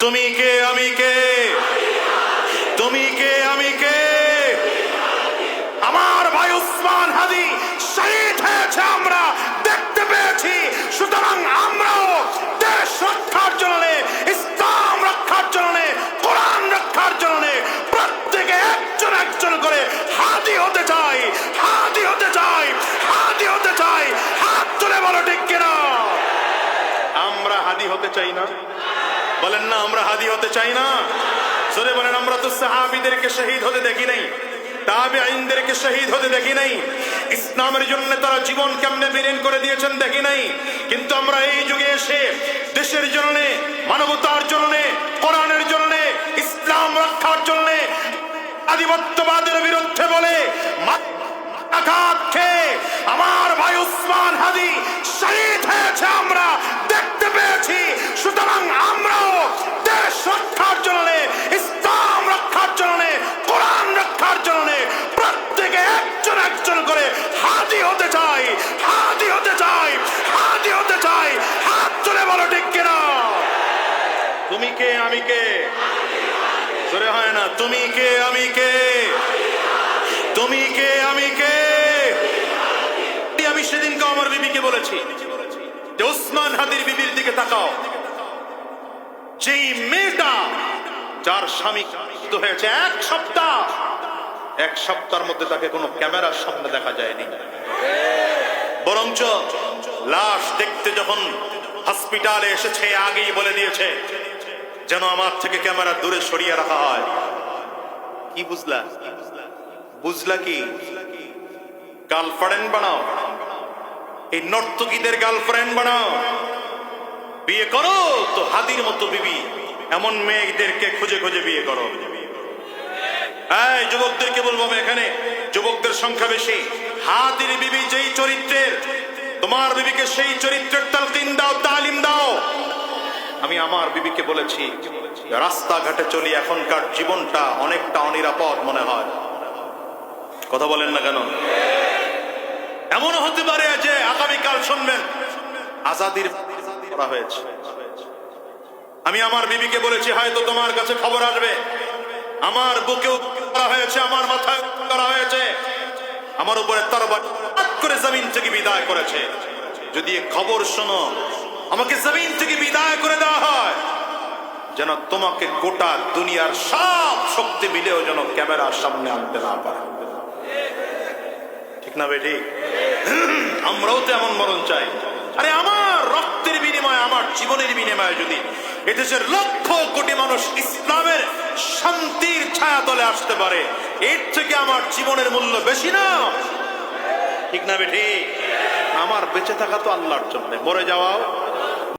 তুমি কে আমি কে, তুমি কে আমি কে। আমার ভাই উসমান হাদি শহীদ হয়েছে, আমরা দেখতে পেয়েছি। সুতরাং আমরাও দেশ রক্ষার জন্য, ইসলাম রক্ষার জন্য, কোরআন রক্ষার জন্য প্রত্যেকে একজন একজন করে হাদি হতে চাই, হাদি হতে চাই, হাদি হতে চাই। হাত তুলে বলো ঠিক কিনা। আমরা হাদি হতে চাই না? বলেন না আমরা হাদি হতে চাই না। জোরে বলেন। আমরা তো সাহাবীদেরকে শহীদ হতে দেখি নাই, তাবেঈনদেরকে শহীদ হতে দেখি নাই, ইসলামের জন্য তারা জীবন কেমনে বিলীন করে দিয়েছেন দেখি নাই। কিন্তু আমরা এই যুগে এসে দেশের জন্য, মানবতার জন্য, কোরআনের জন্য, ইসলাম রক্ষার জন্য, আধিপত্যবাদের বিরুদ্ধে বলে আঘাত খেয়ে আমার ভাই উসমান হাদি শহীদ হয়েছে, আমরা দেখতে পেয়েছি। সুতরাং আমরাও দেশ রক্ষার জন্য, ইসলাম রক্ষার জন্য, কোরআন রক্ষার জন্য প্রত্যেকে একজন একজন করে হাদি হতে চাই, হাদি হতে চাই, হাদি হতে চাই। হাত তুলে বলো ঠিক কিনা। তুমি কে আমি কে, জোরে হয় না। তুমি কে আমি কে, তুমি কে আমি কে। আমি সেদিনকে আমার বিবিকে বলেছি যে উসমান হাদির বিবির দিকে তাকাও। যেই মেয়েটা যার স্বামী হয়েছে এক সপ্তাহের মধ্যে তাকে কোনো ক্যামেরার সামনে দেখা যায়নি, বরঞ্চ লাশ দেখতে যখন হসপিটালে এসেছে আগেই বলে দিয়েছে যেন আমার থেকে ক্যামেরা দূরে সরিয়ে রাখা হয়। কি বুঝলা? বুঝলা কি? গার্লফ্রেন্ড বানাও, এই নর্তকীদের গার্লফ্রেন্ড বানাও। বিয়ে করো তো হাদির মতো বিবি, এমন মেয়েদেরকে খুঁজে খুঁজে বিয়ে করো। এই যুবকদেরকে বলবো, এখানে যুবকদের সংখ্যা বেশি। হাদির বিবি যেই চরিত্রের, তোমার বিবিকে সেই চরিত্রের তালকিন দাও, তালিম দাও। আমি আমার বিবিকে বলেছি, রাস্তাঘাটে চলি এখনকার জীবনটা অনেকটা অনিরাপদ মনে হয়। কথা বলেন না কেন? এমনও হতে পারে যে আগামীকাল শুনবেন আজাদির করা হয়েছে। আমি আমার বিবিকে বলেছি, হয়তো তোমার কাছে খবর আসবে আমার বুকেও করা হয়েছে, আমার মাথায় করা হয়েছে, আমার উপরে তরবারি করে জমিন থেকে বিদায় করেছে। যদি খবর শোনো, আমাকে জমিন থেকে বিদায় করে দেওয়া হয়, যেন তোমাকে গোটা দুনিয়ার সব শক্তি মিলেও যেন ক্যামেরার সামনে আনতে না পারে। ঠিক না বেটি? আমরাও তো এমন মরণ চাই। আরে আমার রক্তের বিনিময়ে, আমার জীবনের বিনিময়ে যদি এদেশের লক্ষ কোটি মানুষ ইসলামের শান্তির ছায়া তলে আসতে পারে, এর থেকে আমার জীবনের মূল্য বেশি না? ঠিক না বেটি? আমার বেঁচে থাকা তো আল্লাহর জন্য, মরে যাওয়াও